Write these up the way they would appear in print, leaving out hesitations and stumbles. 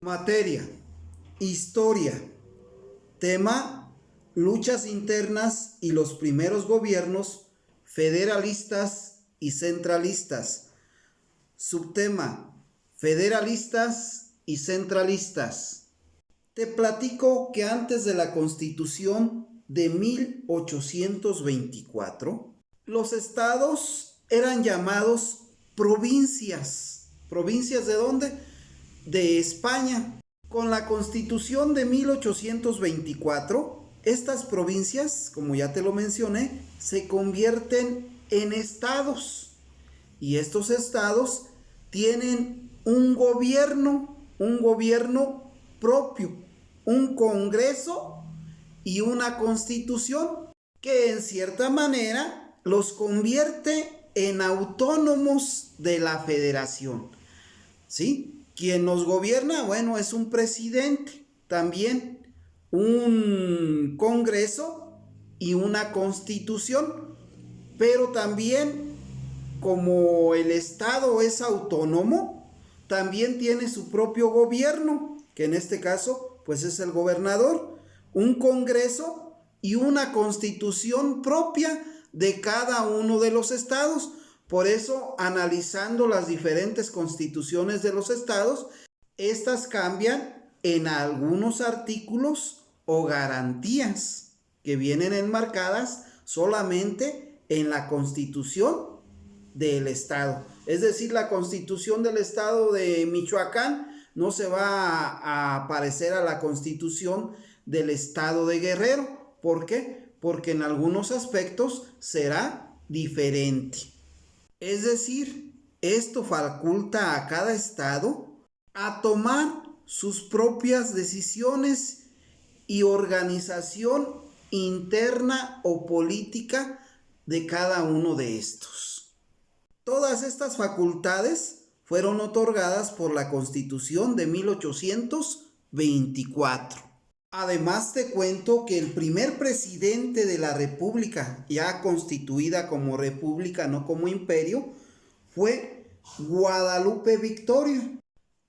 Materia: Historia. Tema: luchas internas y los primeros gobiernos federalistas y centralistas. Subtema: federalistas y centralistas. Te platico que antes de la Constitución de 1824, los estados eran llamados provincias. ¿Provincias de dónde? De España. Con la Constitución de 1824, estas provincias, como ya te lo mencioné, se convierten en estados. Y estos estados tienen un gobierno propio, un congreso y una constitución que en cierta manera los convierte en autónomos de la federación. ¿Sí? Quien nos gobierna, bueno, es un presidente, también un congreso y una constitución, pero también como el estado es autónomo, también tiene su propio gobierno, que en este caso pues es el gobernador, un congreso y una constitución propia de cada uno de los estados. Por eso, analizando las diferentes constituciones de los estados, estas cambian en algunos artículos o garantías que vienen enmarcadas solamente en la constitución del estado. Es decir, la constitución del estado de Michoacán no se va a parecer a la constitución del estado de Guerrero. ¿Por qué? Porque en algunos aspectos será diferente. Es decir, esto faculta a cada estado a tomar sus propias decisiones y organización interna o política de cada uno de estos. Todas estas facultades fueron otorgadas por la Constitución de 1824. Además te cuento que el primer presidente de la República, ya constituida como república, no como imperio, fue Guadalupe Victoria,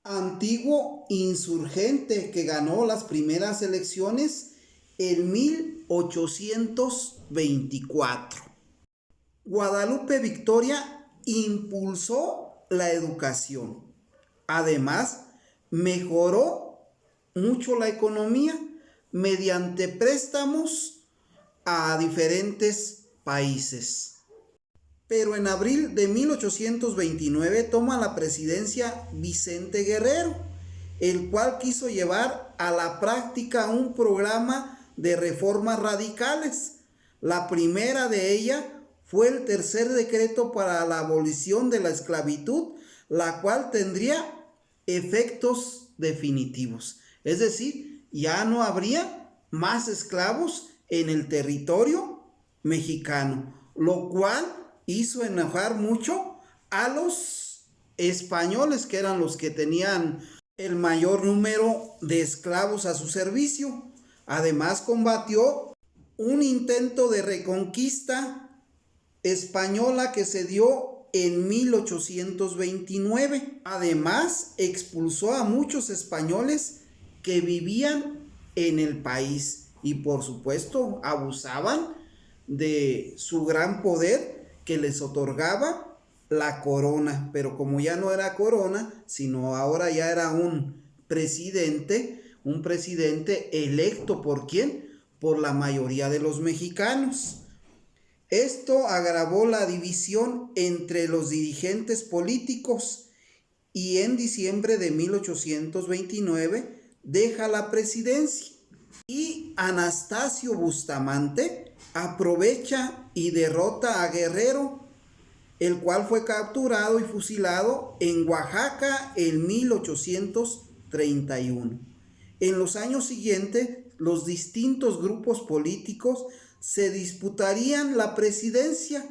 antiguo insurgente que ganó las primeras elecciones en 1824. Guadalupe Victoria impulsó la educación. Además, mejoró mucho la economía mediante préstamos a diferentes países. Pero en abril de 1829 toma la presidencia Vicente Guerrero, el cual quiso llevar a la práctica un programa de reformas radicales. La primera de ellas fue el tercer decreto para la abolición de la esclavitud, la cual tendría efectos definitivos. Es decir, ya no habría más esclavos en el territorio mexicano, lo cual hizo enojar mucho a los españoles, que eran los que tenían el mayor número de esclavos a su servicio. Además, combatió un intento de reconquista española que se dio en 1829. Además, expulsó a muchos españoles que vivían en el país y por supuesto abusaban de su gran poder que les otorgaba la corona. Pero como ya no era corona, sino ahora ya era un presidente electo. ¿Por quién? Por la mayoría de los mexicanos. Esto agravó la división entre los dirigentes políticos y en diciembre de 1829 deja la presidencia y Anastasio Bustamante aprovecha y derrota a Guerrero, el cual fue capturado y fusilado en Oaxaca en 1831. En los años siguientes, los distintos grupos políticos se disputarían la presidencia,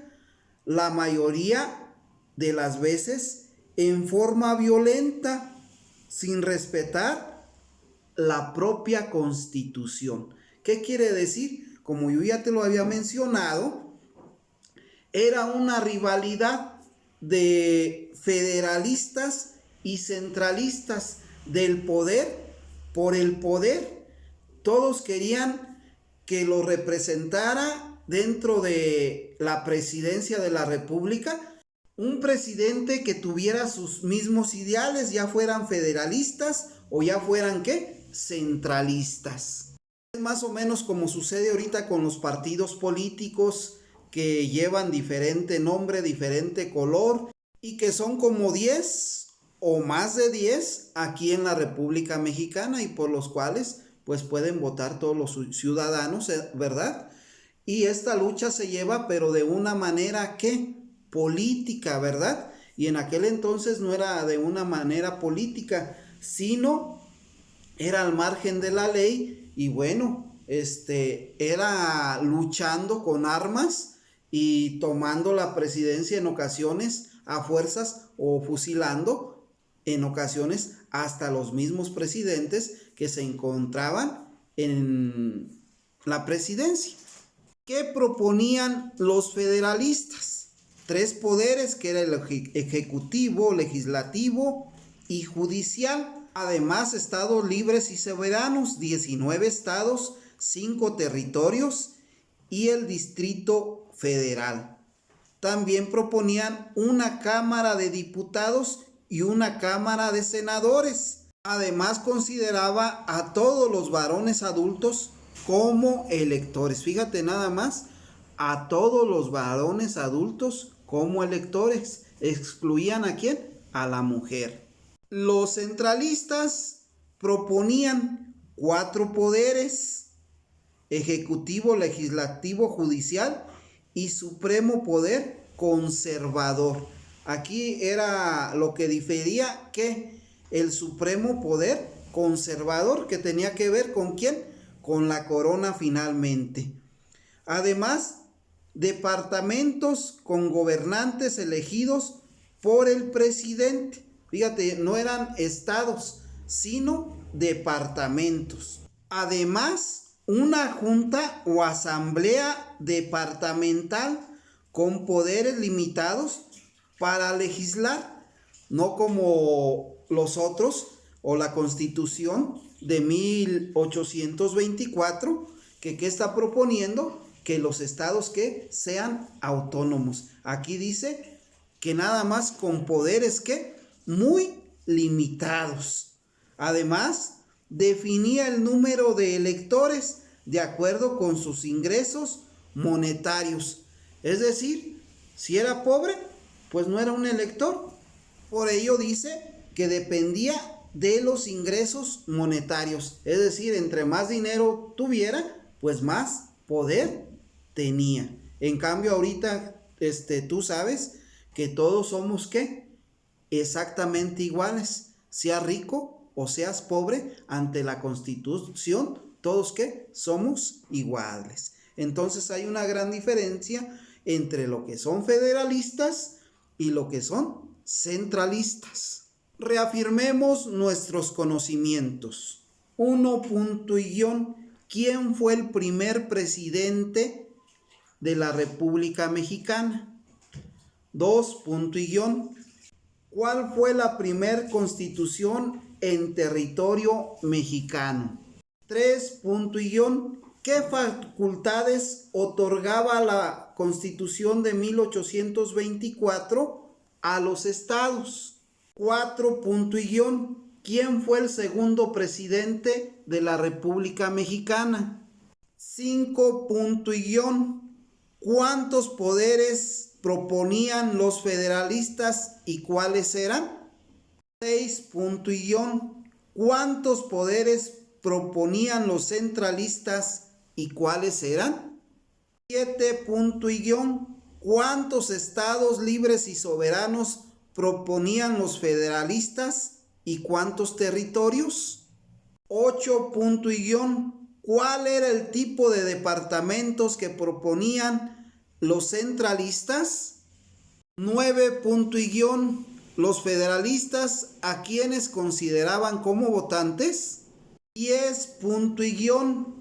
la mayoría de las veces en forma violenta, sin respetar la propia Constitución. ¿Qué quiere decir? Como yo ya te lo había mencionado, era una rivalidad de federalistas y centralistas, del poder por el poder. Todos querían que lo representara dentro de la presidencia de la República un presidente que tuviera sus mismos ideales, ya fueran federalistas o ya fueran ¿qué? Centralistas. Es más o menos como sucede ahorita con los partidos políticos que llevan diferente nombre, diferente color y que son como 10 o más de 10 aquí en la República Mexicana y por los cuales pues pueden votar todos los ciudadanos, ¿verdad? Y esta lucha se lleva pero de una manera ¿qué? Política, ¿verdad? Y en aquel entonces no era de una manera política, sino era al margen de la ley y bueno, era luchando con armas y tomando la presidencia en ocasiones a fuerzas o fusilando en ocasiones hasta los mismos presidentes que se encontraban en la presidencia. ¿Qué proponían los federalistas? 3 poderes, que era el ejecutivo, legislativo y judicial. Además, estados libres y soberanos, 19 estados, 5 territorios y el Distrito Federal. También proponían una Cámara de Diputados y una Cámara de Senadores. Además, consideraba a todos los varones adultos como electores. Fíjate nada más, a todos los varones adultos como electores. ¿Excluían a quién? A la mujer. Los centralistas proponían 4 poderes: ejecutivo, legislativo, judicial y supremo poder conservador. Aquí era lo que difería, que el supremo poder conservador, que tenía que ver con quién, con la corona finalmente. Además, departamentos con gobernantes elegidos por el presidente. Fíjate, no eran estados, sino departamentos. Además, una junta o asamblea departamental con poderes limitados para legislar, no como los otros o la Constitución de 1824, que ¿qué está proponiendo? Que los estados que sean autónomos. Aquí dice que nada más con poderes que muy limitados. Además, definía el número de electores de acuerdo con sus ingresos monetarios. Es decir, si era pobre, pues no era un elector. Por ello dice que dependía de los ingresos monetarios. Es decir, entre más dinero tuviera, pues más poder tenía. En cambio, ahorita, tú sabes que todos somos ¿qué? Exactamente iguales. Seas rico o seas pobre, ante la Constitución, todos ¿qué? Somos iguales. Entonces hay una gran diferencia entre lo que son federalistas y lo que son centralistas. Reafirmemos nuestros conocimientos. 1. ¿Quién fue el primer presidente de la República Mexicana? 2. ¿Cuál fue la primer constitución en territorio mexicano? 3. ¿Qué facultades otorgaba la Constitución de 1824 a los estados? 4. ¿Quién fue el segundo presidente de la República Mexicana? 5. ¿Cuántos poderes proponían los federalistas y cuáles eran? 6. ¿Cuántos poderes proponían los centralistas y cuáles eran? 7. ¿Cuántos estados libres y soberanos proponían los federalistas y cuántos territorios? 8. ¿Cuál era el tipo de departamentos que proponían los centralistas? 9. ¿Los federalistas a quienes consideraban como votantes? 10.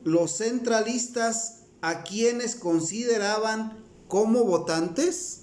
¿Los centralistas a quienes consideraban como votantes?